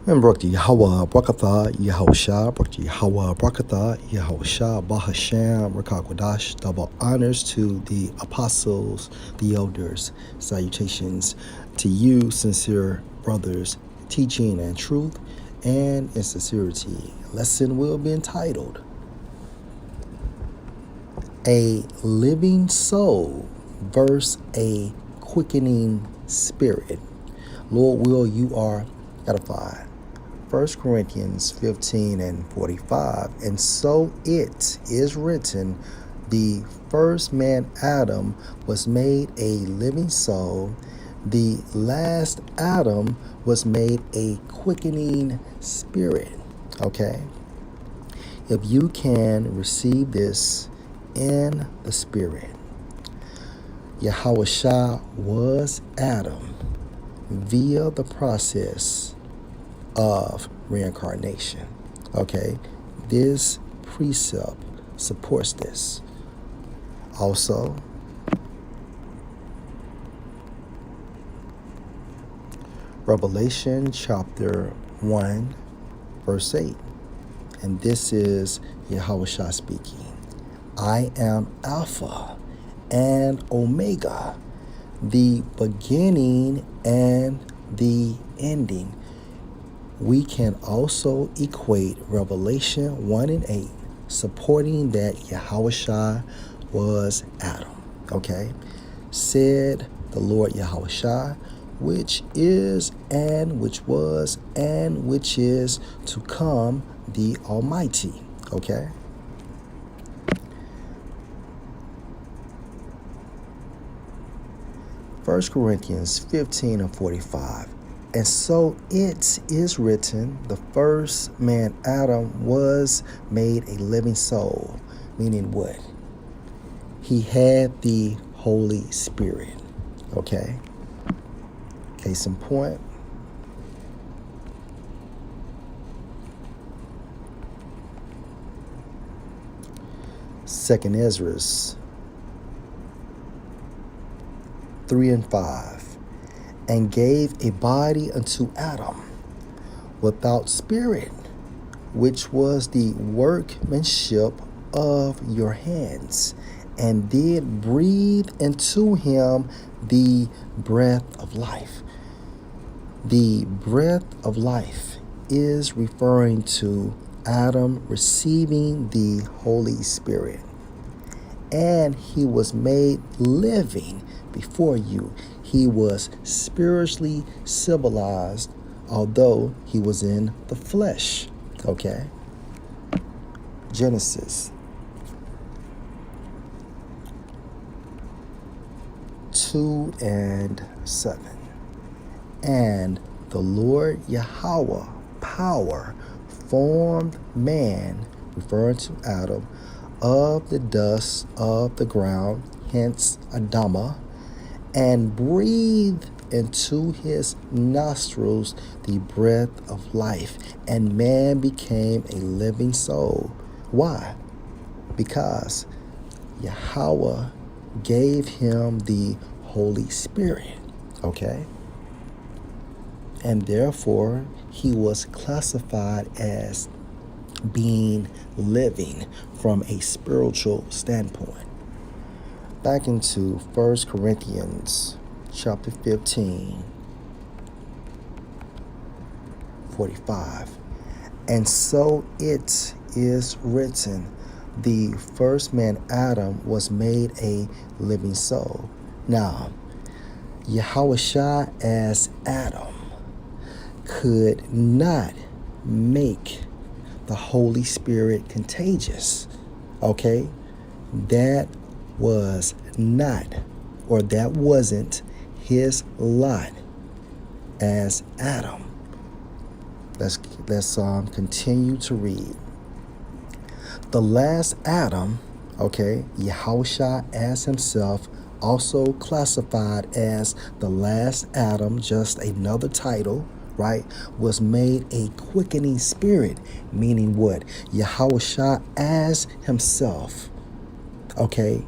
And Barak Yahweh, Barakatha, Yahusha, Barak Yahweh, Barakatha, Yahusha, Bahasham, Rakakwadash. Double honors to the apostles, the elders. Salutations to you, sincere brothers, teaching and truth and in sincerity. Lesson will be entitled A Living Soul versus a Quickening Spirit. Lord will, you are edified. 1 Corinthians 15 and 45. And so it is written, the first man Adam was made a living soul. The last Adam was made a quickening spirit. Okay? If you can receive this in the spirit, Yahushua was Adam via the process of reincarnation. Okay, this precept supports this. Also, Revelation chapter 1 verse 8, and this is Yahushua speaking. I am Alpha and Omega, the beginning and the ending. We can also equate Revelation 1 and 8, supporting that Yahushua was Adam. Okay? Said the Lord Yahushua, which is and which was and which is to come, the Almighty. Okay? First Corinthians 15 and 45. And so it is written, the first man Adam was made a living soul. Meaning what? He had the Holy Spirit. Okay? Case in point. Second Ezra 3 and 5. And gave a body unto Adam without spirit, which was the workmanship of your hands, and did breathe into him the breath of life. The breath of life is referring to Adam receiving the Holy Spirit. And he was made living before you. He was spiritually civilized, although he was in the flesh. Okay? Genesis 2 and 7. And the Lord Yahweh, power, formed man, referring to Adam, of the dust of the ground, hence Adamah, and breathed into his nostrils the breath of life, and man became a living soul. Why? Because Yahweh gave him the Holy Spirit. Okay? And therefore, he was classified as being living from a spiritual standpoint. Back into 1 Corinthians chapter 15, 45. And so it is written, the first man Adam was made a living soul. Now, Yahushua as Adam could not make the Holy Spirit contagious. Okay? That was not, or that wasn't his lot as Adam. Let's continue to read. The last Adam, okay, Yahushua as himself, also classified as the last Adam, just another title, right, was made a quickening spirit, meaning what? Yahushua as himself, okay,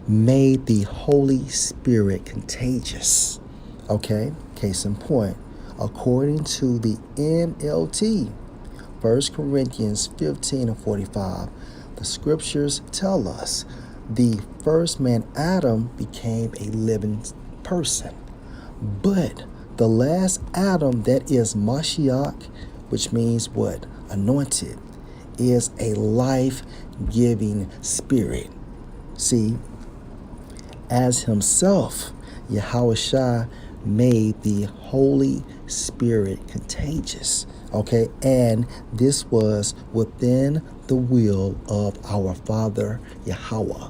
made the Holy Spirit contagious. Okay? Case in point, according to the NLT, 1 Corinthians 15 and 45, the scriptures tell us the first man, Adam, became a living person. But the last Adam, that is Mashiach, which means what? Anointed, is a life-giving spirit. See, as himself, Yahushua made the Holy Spirit contagious. Okay, and this was within the will of our Father Yahweh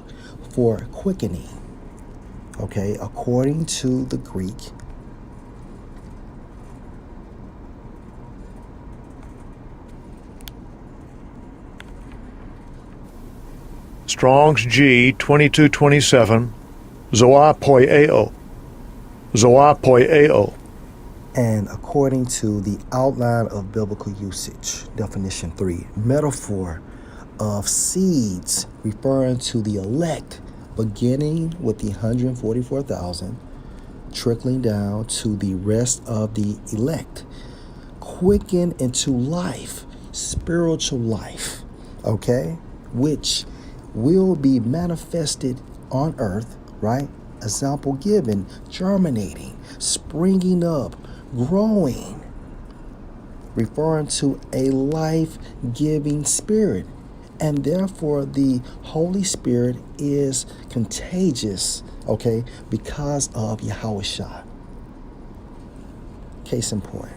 for quickening. Okay, according to the Greek, Strong's G 2227, Zoa poieo. Zoa poieo. and according to the outline of biblical usage, definition 3, metaphor of seeds referring to the elect, beginning with the 144,000, trickling down to the rest of the elect, quicken into life, spiritual life, okay, which will be manifested on earth, right? Example given, germinating, springing up, growing, referring to a life-giving spirit. And therefore, the Holy Spirit is contagious, okay, because of Yahushua. Case in point.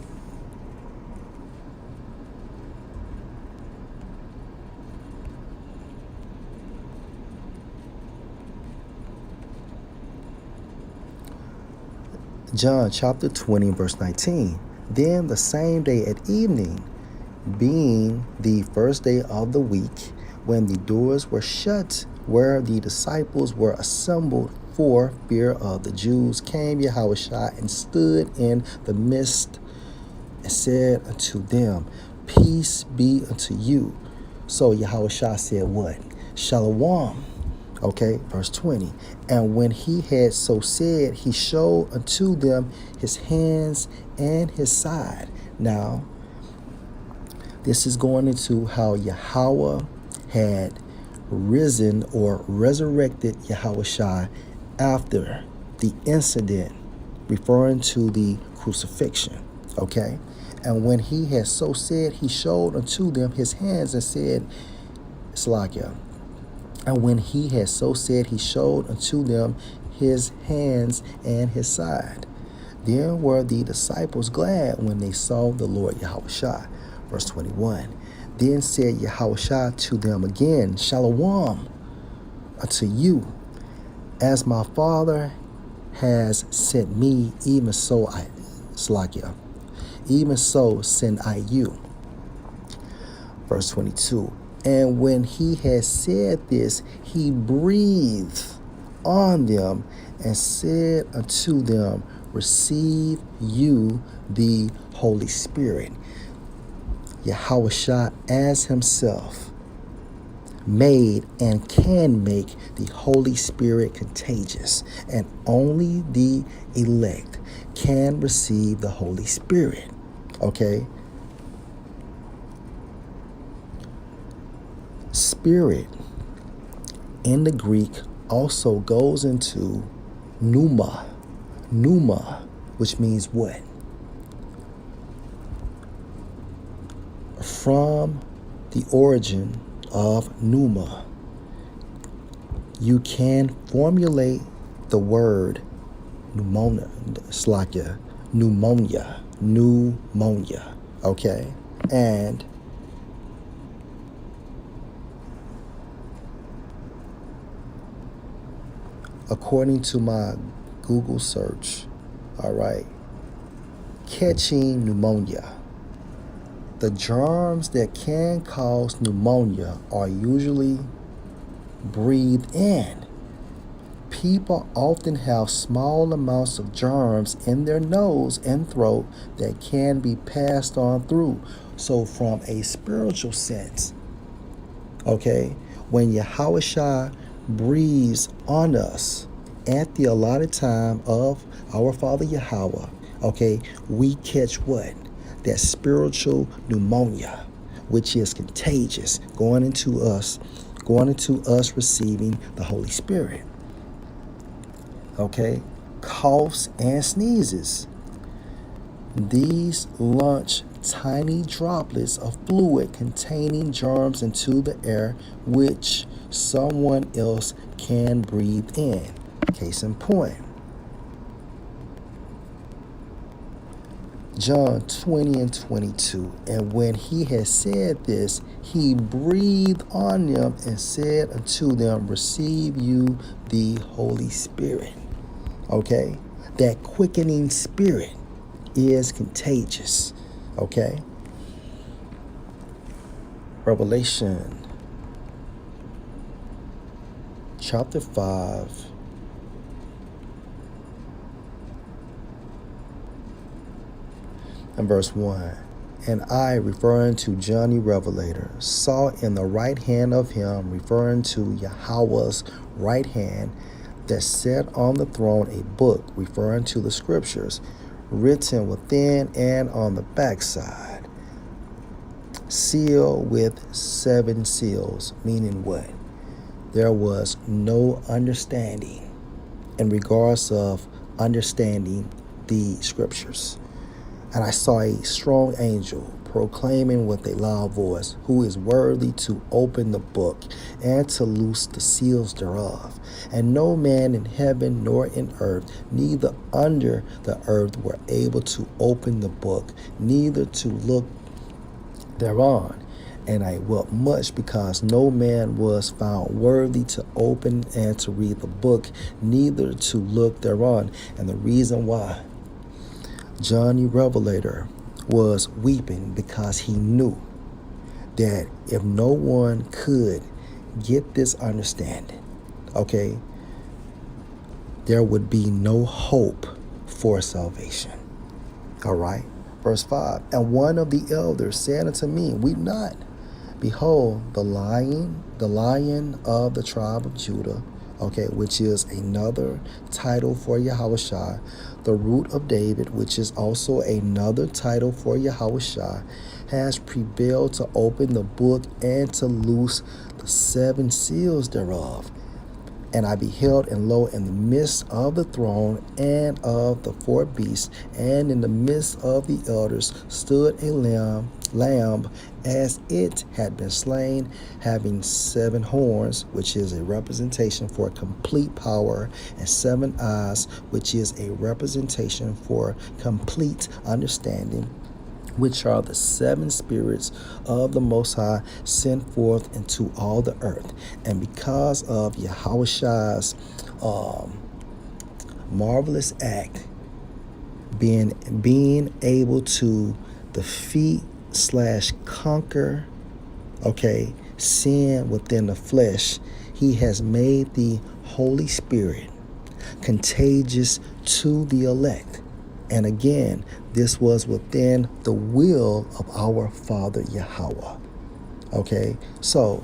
John chapter 20, verse 19. Then the same day at evening, being the first day of the week, when the doors were shut, where the disciples were assembled for fear of the Jews, came Yahushua and stood in the midst and said unto them, Peace be unto you. So Yahushua said what? Shalom. Okay, verse 20. And when he had so said, he showed unto them his hands and his side. Now, this is going into how Yahweh had risen or resurrected Yahushua after the incident, referring to the crucifixion. Okay, and when he had so said, he showed unto them his hands and said, Slakia. And when he had so said, he showed unto them his hands and his side. Then were the disciples glad when they saw the Lord Yahushua. Verse 21. Then said Yahushua to them again, Shalom unto you. As my Father has sent me, even so even so send I you. Verse 22. And when he had said this, he breathed on them and said unto them, Receive you the Holy Spirit. Yahushua as himself made and can make the Holy Spirit contagious, and only the elect can receive the Holy Spirit. Okay? Spirit in the Greek also goes into pneuma, which means what? From the origin of pneuma, you can formulate the word pneumonia, okay? And according to my Google search, all right, catching pneumonia. The germs that can cause pneumonia are usually breathed in. People often have small amounts of germs in their nose and throat that can be passed on through. So from a spiritual sense, okay, when Yahushua breathes on us at the allotted time of our Father Yahweh, Okay, we catch what? That spiritual pneumonia, which is contagious, going into us receiving the Holy Spirit. Okay, coughs and sneezes. These launch tiny droplets of fluid containing germs into the air, which someone else can breathe in. Case in point, John 20 and 22. And when he had said this, he breathed on them and said unto them, receive you the Holy Spirit. Okay? That quickening spirit is contagious. Okay? Revelation chapter 5. And verse 1. And I, referring to John the Revelator, saw in the right hand of him, referring to Yahweh's right hand, that sat on the throne a book, referring to the scriptures, written within and on the backside, sealed with 7 seals, meaning what? There was no understanding in regards of understanding the scriptures. And I saw a strong angel proclaiming with a loud voice, who is worthy to open the book and to loose the seals thereof. And no man in heaven nor in earth, neither under the earth, were able to open the book, neither to look thereon. And I wept much, because no man was found worthy to open and to read the book, neither to look thereon. And the reason why John the Revelator was weeping, because he knew that if no one could get this understanding, okay, there would be no hope for salvation. All right. Verse 5. And one of the elders said unto me, weep not. Behold, the lion of the tribe of Judah, okay, which is another title for Yahushua, the root of David, which is also another title for Yahushua, has prevailed to open the book and to loose the 7 seals thereof. And I beheld, and lo, in the midst of the throne and of the 4 beasts, and in the midst of the elders, stood a lamb as it had been slain, having 7 horns, which is a representation for complete power, and 7 eyes, which is a representation for complete understanding, which are the 7 spirits of the Most High sent forth into all the earth. And because of Yahushua's marvelous act, being able to defeat / conquer, okay, sin within the flesh, he has made the Holy Spirit contagious to the elect. And again, this was within the will of our Father Yahweh. Okay, so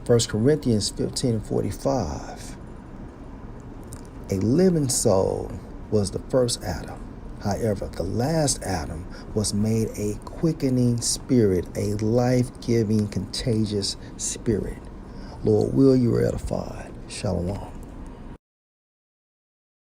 First Corinthians 15 and 45. A living soul was the first Adam. However, the last Adam was made a quickening spirit, a life-giving, contagious spirit. Lord, will you are edified. Shalom.